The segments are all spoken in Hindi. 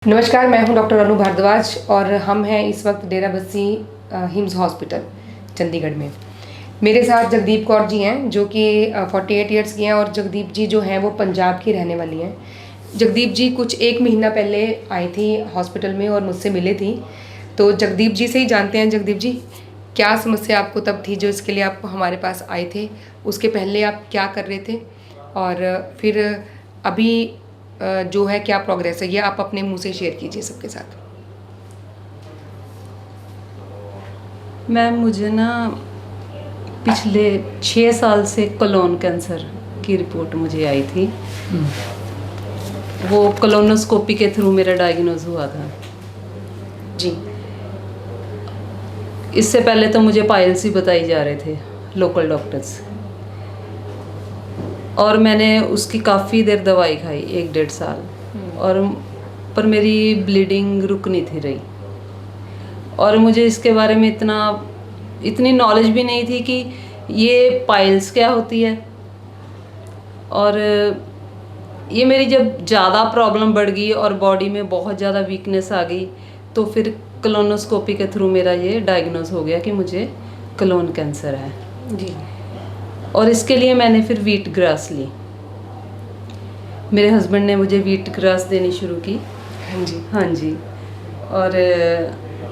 नमस्कार, मैं हूं डॉक्टर अनु भारद्वाज और हम हैं इस वक्त डेरा बस्सी हिम्स हॉस्पिटल चंडीगढ़ में। मेरे साथ जगदीप कौर जी हैं जो कि 48 ईयर्स की हैं और जगदीप जी जो हैं वो पंजाब की रहने वाली हैं। जगदीप जी कुछ 1 महीना पहले आई थी हॉस्पिटल में और मुझसे मिले थी। तो जगदीप जी से ही जानते हैं। जगदीप जी, क्या समस्या आपको तब थी जो इसके लिए आप हमारे पास आए थे? उसके पहले आप क्या कर रहे थे और फिर अभी जो है क्या प्रोग्रेस है, ये आप अपने मुंह से शेयर कीजिए सबके साथ। मैम, मुझे ना पिछले 6 साल से कोलोन कैंसर की रिपोर्ट मुझे आई थी। वो कोलोनोस्कोपी के थ्रू मेरा डायग्नोज हुआ था जी। इससे पहले तो मुझे पाइल्स ही बताई जा रहे थे लोकल डॉक्टर्स, और मैंने उसकी काफ़ी देर दवाई खाई, 1-1.5 साल, और पर मेरी ब्लीडिंग रुक नहीं थी रही। और मुझे इसके बारे में इतनी नॉलेज भी नहीं थी कि ये पाइल्स क्या होती है। और ये मेरी जब ज़्यादा प्रॉब्लम बढ़ गई और बॉडी में बहुत ज़्यादा वीकनेस आ गई, तो फिर कोलोनोस्कोपी के थ्रू मेरा ये डायग्नोज हो गया कि मुझे कोलोन कैंसर है जी। और इसके लिए मैंने फिर वीट ग्रास ली। मेरे हस्बैंड ने मुझे वीट ग्रास देनी शुरू की। हाँ जी। हाँ जी। और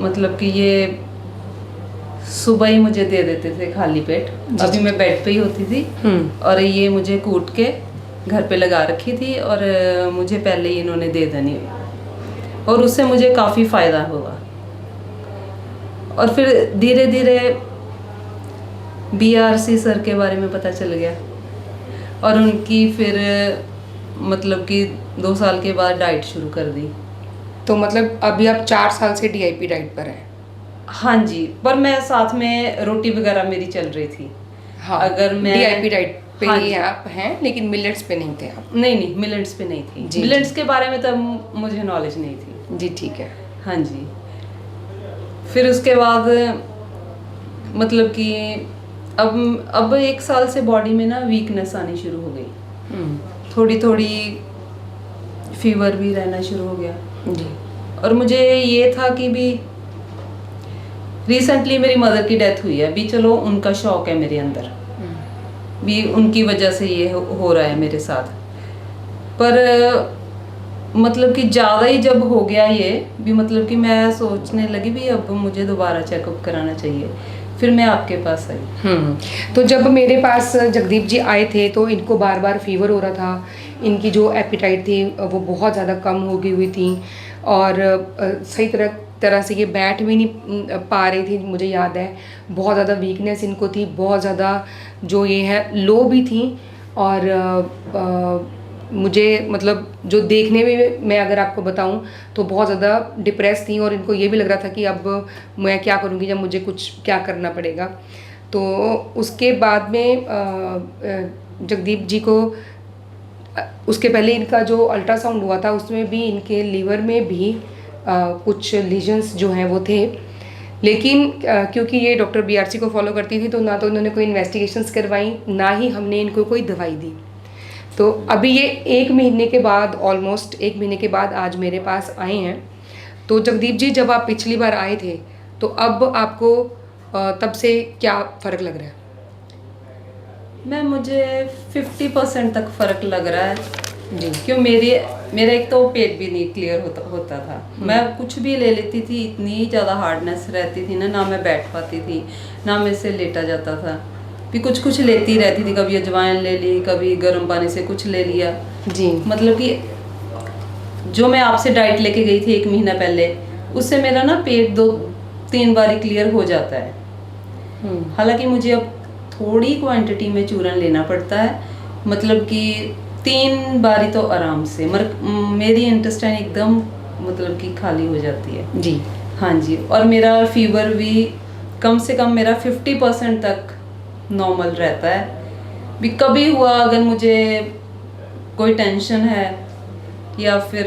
मतलब कि ये सुबह ही मुझे दे देते थे खाली पेट। अभी मैं बेड पे ही होती थी और ये मुझे कूट के घर पे लगा रखी थी और मुझे पहले ही इन्होंने दे देनी, और उससे मुझे काफ़ी फ़ायदा हुआ। और फिर धीरे धीरे BRC सर के बारे में पता चल गया और उनकी फिर मतलब कि 2 साल के बाद डाइट शुरू कर दी। तो मतलब अभी आप 4 साल से DIP डाइट पर हैं? हाँ जी, पर मैं साथ में रोटी वगैरह मेरी चल रही थी। हाँ, अगर मैं DIP डाइट पे हाँ ही जी। आप हैं, लेकिन मिलेट्स पे नहीं थे आप? नहीं, मिलेट्स पे नहीं थी। जी, मिलेट्स जी। के बारे में तो मुझे नॉलेज नहीं थी। जी, ठीक है। हाँ जी। फिर उसके बाद मतलब कि अब 1 साल से बॉडी में ना वीकनेस आनी शुरू हो गई। थोड़ी थोड़ी फीवर भी रहना शुरू हो गया जी। और मुझे ये था कि भी रिसेंटली मेरी मदर की डेथ हुई है, भी चलो उनका शौक है मेरे अंदर, भी उनकी वजह से ये हो रहा है मेरे साथ। पर मतलब कि ज़्यादा ही जब हो गया ये भी, मतलब कि मैं सोचने लगी भी अब मुझे दोबारा चेकअप कराना चाहिए। फिर मैं आपके पास आई। तो जब मेरे पास जगदीप जी आए थे तो इनको बार बार फीवर हो रहा था। इनकी जो एपिटाइट थी वो बहुत ज़्यादा कम हो गई हुई थी और सही तरह से ये बैठ भी नहीं पा रही थी। मुझे याद है बहुत ज़्यादा वीकनेस इनको थी, बहुत ज़्यादा जो ये है लो भी थी। और मुझे मतलब जो देखने में मैं अगर आपको बताऊं तो बहुत ज़्यादा डिप्रेस थी और इनको ये भी लग रहा था कि अब मैं क्या करूँगी जब मुझे कुछ क्या करना पड़ेगा। तो उसके बाद में जगदीप जी को उसके पहले इनका जो अल्ट्रासाउंड हुआ था उसमें भी इनके लीवर में भी कुछ लीजन्स जो हैं वो थे। लेकिन क्योंकि ये डॉक्टर BRC को फॉलो करती थी तो ना तो उन्होंने कोई इन्वेस्टिगेशंस करवाई, ना ही हमने इनको कोई दवाई दी। तो अभी ये 1 महीने के बाद, ऑलमोस्ट 1 महीने के बाद आज मेरे पास आए हैं। तो जगदीप जी, जब आप पिछली बार आए थे तो अब आपको तब से क्या फ़र्क लग रहा है? मुझे 50% तक फ़र्क लग रहा है जी। क्यों मेरा एक तो पेट भी नहीं क्लियर होता था। मैं कुछ भी ले लेती थी, इतनी ज़्यादा हार्डनेस रहती थी ना मैं बैठ पाती थी, ना मेरे से लेटा जाता था। भी कुछ लेती रहती थी, कभी अजवाइन ले ली, कभी गर्म पानी से कुछ ले लिया। जी। मतलब कि जो मैं आपसे डाइट लेके गई थी 1 महीना पहले, उससे मेरा ना पेट 2-3 बार क्लियर हो जाता है। हालांकि मुझे अब थोड़ी क्वांटिटी में चूरन लेना पड़ता है, मतलब कि 3 बारी तो आराम से मेरी इंटेस्टाइन एकदम मतलब कि खाली हो जाती है। जी। हाँ जी। और मेरा फीवर भी कम से कम मेरा 50% तक नॉर्मल रहता है। भी कभी हुआ अगर मुझे कोई टेंशन है या फिर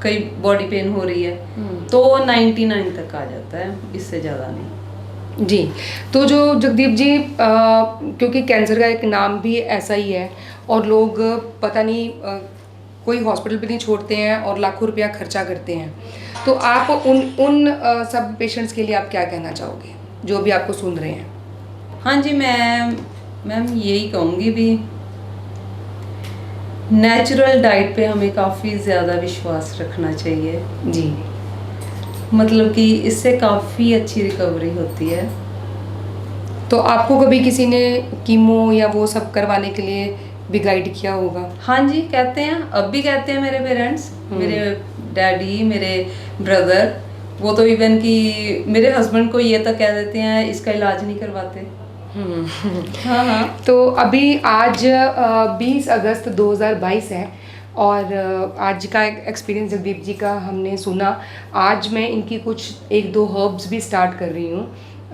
कई बॉडी पेन हो रही है तो 99 तक आ जाता है, इससे ज़्यादा नहीं। जी। तो जो जगदीप जी क्योंकि कैंसर का एक नाम भी ऐसा ही है और लोग पता नहीं कोई हॉस्पिटल भी नहीं छोड़ते हैं और लाखों रुपया खर्चा करते हैं। तो आप उन सब पेशेंट्स के लिए आप क्या कहना चाहोगे जो भी आपको सुन रहे हैं? हाँ जी, मैम यही कहूँगी भी नेचुरल डाइट पे हमें काफ़ी ज़्यादा विश्वास रखना चाहिए जी। मतलब कि इससे काफ़ी अच्छी रिकवरी होती है। तो आपको कभी किसी ने कीमो या वो सब करवाने के लिए भी गाइड किया होगा? हाँ जी, कहते हैं, अब भी कहते हैं मेरे पेरेंट्स, मेरे डैडी, मेरे ब्रदर, वो तो इवन कि मेरे हस्बैंड को ये तक कह देते हैं इसका इलाज नहीं करवाते। हाँ हाँ। तो अभी आज 20 अगस्त 2022 है और आज का एक्सपीरियंस जगदीप जी का हमने सुना। आज मैं इनकी कुछ 1-2 हर्ब्स भी स्टार्ट कर रही हूँ,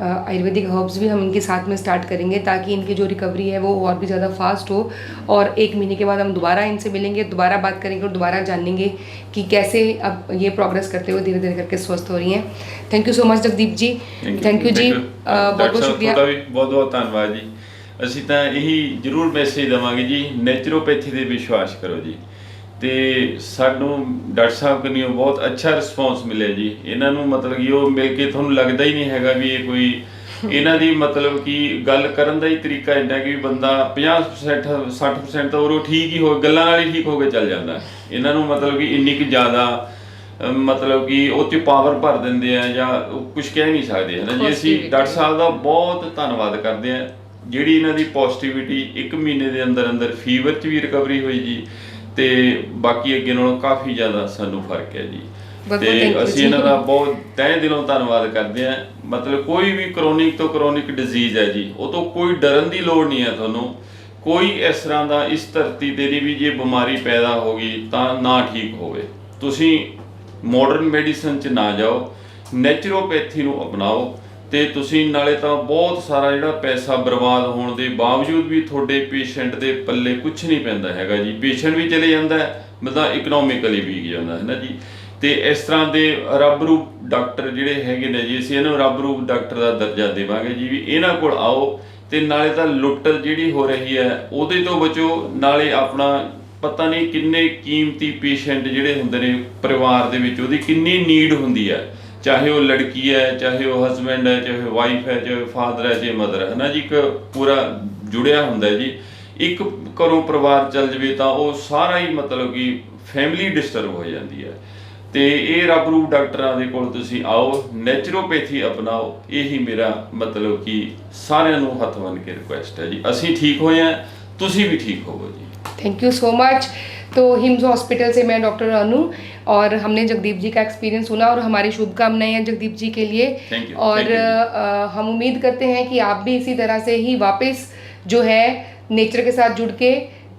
आयुर्वेदिक हर्ब्स भी हम इनके साथ में स्टार्ट करेंगे ताकि इनकी जो रिकवरी है वो और भी ज़्यादा फास्ट हो। और 1 महीने के बाद हम दोबारा इनसे मिलेंगे, दोबारा बात करेंगे और दोबारा जानेंगे कि कैसे अब ये प्रोग्रेस करते हुए धीरे धीरे करके स्वस्थ हो रही हैं। Thank you so much Jagdeep ji. Thank you ji, बहुत बहुत शुक्रिया। बहुत बहुत ਧੰਨਵਾਦ ਜੀ। ਅਸੀਂ ਤਾਂ ਇਹੀ ਜ਼ਰੂਰ ਮੈਸੇਜ ਦੇਵਾਂਗੇ ਜੀ, ਨੈਚੁਰੋਪੈਥੀ ਦੇ ਵਿਸ਼ਵਾਸ ਕਰੋ ਜੀ। ਤੇ ਸਾਨੂੰ ਡਾਕਟਰ ਸਾਹਿਬ ਕਨੀਓ ਬਹੁਤ ਅੱਛਾ ਰਿਸਪੌਂਸ ਮਿਲਿਆ ਜੀ। ਇਹਨਾਂ ਨੂੰ ਮਤਲਬ ਕਿ ਉਹ ਮਿਲ ਕੇ ਤੁਹਾਨੂੰ ਲੱਗਦਾ ਹੀ ਨਹੀਂ ਹੈਗਾ ਵੀ ਇਹ ਕੋਈ ਇਹਨਾਂ ਦੀ ਮਤਲਬ ਕਿ ਗੱਲ ਕਰਨ ਦਾ ਹੀ ਤਰੀਕਾ ਇੰਨਾ ਕਿ ਬੰਦਾ 50% 60% ਤਾਂ ਉਹ ਠੀਕ ਹੀ ਹੋ ਗੱਲਾਂ ਨਾਲ ਹੀ ਠੀਕ ਹੋ ਕੇ ਚੱਲ ਜਾਂਦਾ। ਇਹਨਾਂ ਨੂੰ ਮਤਲਬ ਕਿ ਇੰਨੀ ਕੁ ਜ਼ਿਆਦਾ ਮਤਲਬ ਕਿ ਉਹ 'ਚ ਪਾਵਰ ਭਰ ਦਿੰਦੇ ਆ ਜਾਂ ਕੁਝ ਕਹਿ ਨਹੀਂ ਸਕਦੇ ਹੈ ਨਾ ਜੀ। ਅਸੀਂ ਡਾਕਟਰ ਸਾਹਿਬ ਦਾ ਬਹੁਤ ਧੰਨਵਾਦ ਕਰਦੇ ਹਾਂ ਜਿਹੜੀ ਇਹਨਾਂ ਦੀ ਪੋਜ਼ਿਟਿਵਿਟੀ 1 ਮਹੀਨੇ ਦੇ ਅੰਦਰ ਅੰਦਰ ਫੀਵਰ 'ਚ ਵੀ ਰਿਕਵਰੀ ਹੋਈ ਜੀ ਤੇ ਬਾਕੀ ਅੱਗੇ ਨਾਲੋਂ ਕਾਫੀ ਜ਼ਿਆਦਾ ਸਾਨੂੰ ਫਰਕ ਹੈ ਜੀ। ਤੇ ਅਸੀਂ ਇਹਨਾਂ ਦਾ ਬਹੁਤ ਤਹਿ ਦਿਲੋਂ ਧੰਨਵਾਦ ਕਰਦੇ ਹਾਂ। ਮਤਲਬ ਕੋਈ ਵੀ ਕਰੋਨਿਕ ਤੋਂ ਕਰੋਨਿਕ ਡਿਜ਼ੀਜ਼ ਹੈ ਜੀ, ਉਹ ਤੋਂ ਕੋਈ ਡਰਨ ਦੀ ਲੋੜ ਨਹੀਂ ਹੈ ਤੁਹਾਨੂੰ। ਕੋਈ ਇਸ ਤਰ੍ਹਾਂ ਦਾ ਇਸ ਧਰਤੀ ਤੇ ਨਹੀਂ ਵੀ ਜੇ ਬਿਮਾਰੀ ਪੈਦਾ ਹੋ ਗਈ ਤਾਂ ਨਾ ਠੀਕ ਹੋਵੇ। ਤੁਸੀਂ ਮਾਡਰਨ ਮੈਡੀਸਨ 'ਚ ਨਾ ਜਾਓ, ਨੈਚੁਰੋਪੈਥੀ ਨੂੰ ਅਪਣਾਓ ਤੇ ਤੁਸੀਂ ਨਾਲੇ ਤਾਂ ਬਹੁਤ ਸਾਰਾ ਜਿਹੜਾ ਪੈਸਾ ਬਰਬਾਦ ਹੋਣ ਦੇ ਬਾਵਜੂਦ ਵੀ ਤੁਹਾਡੇ ਪੇਸ਼ੈਂਟ ਦੇ ਪੱਲੇ ਕੁਝ ਨਹੀਂ ਪੈਂਦਾ ਹੈਗਾ ਜੀ। ਪੇਸ਼ੈਂਟ ਵੀ ਚਲੇ ਜਾਂਦਾ ਮਤਲਬ ਇਕਨੋਮਿਕਲੀ ਵੀਕ ਜਾਂਦਾ ਹੈ ਨਾ ਜੀ। ਤੇ ਇਸ ਤਰ੍ਹਾਂ ਦੇ ਰੱਬ ਰੂਪ ਡਾਕਟਰ ਜਿਹੜੇ ਹੈਗੇ ਨੇ ਜੀ, ਅਸੀਂ ਇਹਨਾਂ ਨੂੰ ਰੱਬ ਰੂਪ ਡਾਕਟਰ ਦਾ ਦਰਜਾ ਦੇਵਾਂਗੇ ਜੀ ਵੀ ਇਹਨਾਂ ਕੋਲ ਆਓ ਤੇ ਨਾਲੇ ਤਾਂ ਲੁੱਟ ਜਿਹੜੀ ਹੋ ਰਹੀ ਹੈ ਉਹਦੇ ਤੋਂ ਬਚੋ, ਨਾਲੇ ਆਪਣਾ ਪਤਾ ਨਹੀਂ ਕਿੰਨੇ ਕੀਮਤੀ ਪੇਸ਼ੈਂਟ ਜਿਹੜੇ ਹੁੰਦੇ ਨੇ ਪਰਿਵਾਰ ਦੇ ਵਿੱਚ, ਉਹਦੀ ਕਿੰਨੀ ਨੀਡ ਹੁੰਦੀ ਹੈ, ਚਾਹੇ ਉਹ ਲੜਕੀ ਹੈ, ਚਾਹੇ ਉਹ ਹਸਬੈਂਡ ਹੈ, ਚਾਹੇ ਵਾਈਫ ਹੈ, ਚਾਹੇ ਫਾਦਰ ਹੈ, ਚਾਹੇ ਮਦਰ ਹੈ ਨਾ ਜੀ। ਇੱਕ ਪੂਰਾ ਜੁੜਿਆ ਹੁੰਦਾ ਜੀ। ਇੱਕ ਘਰੋਂ ਪਰਿਵਾਰ ਚੱਲ ਜਾਵੇ ਤਾਂ ਉਹ ਸਾਰਾ ਹੀ ਮਤਲਬ ਕਿ ਫੈਮਿਲੀ ਡਿਸਟਰਬ ਹੋ ਜਾਂਦੀ ਹੈ। ਤੇ ਇਹ ਰੱਬ ਰੂਪ ਡਾਕਟਰਾਂ ਦੇ ਕੋਲ ਤੁਸੀਂ ਆਓ, ਨੈਚੁਰੋਪੈਥੀ ਅਪਣਾਓ, ਇਹੀ ਮੇਰਾ ਮਤਲਬ ਕਿ ਸਾਰਿਆਂ ਨੂੰ ਹੱਥ ਬੰਨ੍ਹ ਕੇ ਰਿਕੁਐਸਟ ਹੈ ਜੀ। ਅਸੀਂ ਠੀਕ ਹੋਏ ਹਾਂ, ਤੁਸੀਂ ਵੀ ਠੀਕ ਹੋਵੋ जी। Thank you so much. तो हिम्स हॉस्पिटल से मैं डॉक्टर अनु और हमने जगदीप जी का एक्सपीरियंस सुना और हमारी शुभकामनाएं हैं जगदीप जी के लिए। और हम उम्मीद करते हैं कि आप भी इसी तरह से ही वापस जो है नेचर के साथ जुड़ के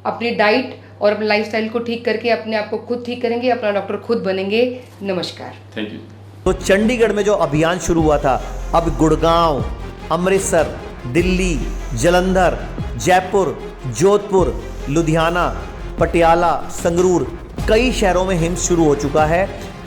अपनी डाइट और अपने लाइफस्टाइल को ठीक करके अपने आप को खुद ठीक करेंगे, अपना डॉक्टर खुद बनेंगे। नमस्कार। Thank you. तो चंडीगढ़ में जो अभियान शुरू हुआ था, अब गुड़गांव, अमृतसर, दिल्ली, जलंधर, जयपुर, जोधपुर, लुधियाना, पटियाला, संगरूर, कई शहरों में हिम्स शुरू हो चुका है।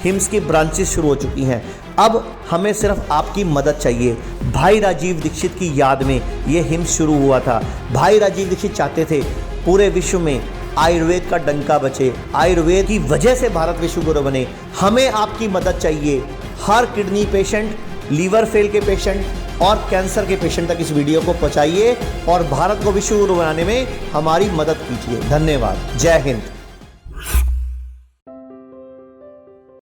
हिम्स की ब्रांचेस शुरू हो चुकी हैं। अब हमें सिर्फ आपकी मदद चाहिए। भाई राजीव दीक्षित की याद में ये हिम्स शुरू हुआ था। भाई राजीव दीक्षित चाहते थे पूरे विश्व में आयुर्वेद का डंका बचे, आयुर्वेद की वजह से भारत विश्व गुरु बने। हमें आपकी मदद चाहिए। हर किडनी पेशेंट, लीवर फेल के पेशेंट और कैंसर के पेशेंट तक इस वीडियो को पहुंचाइए और भारत को विश्व गुरु बनाने में हमारी मदद कीजिए। धन्यवाद। जय हिंद।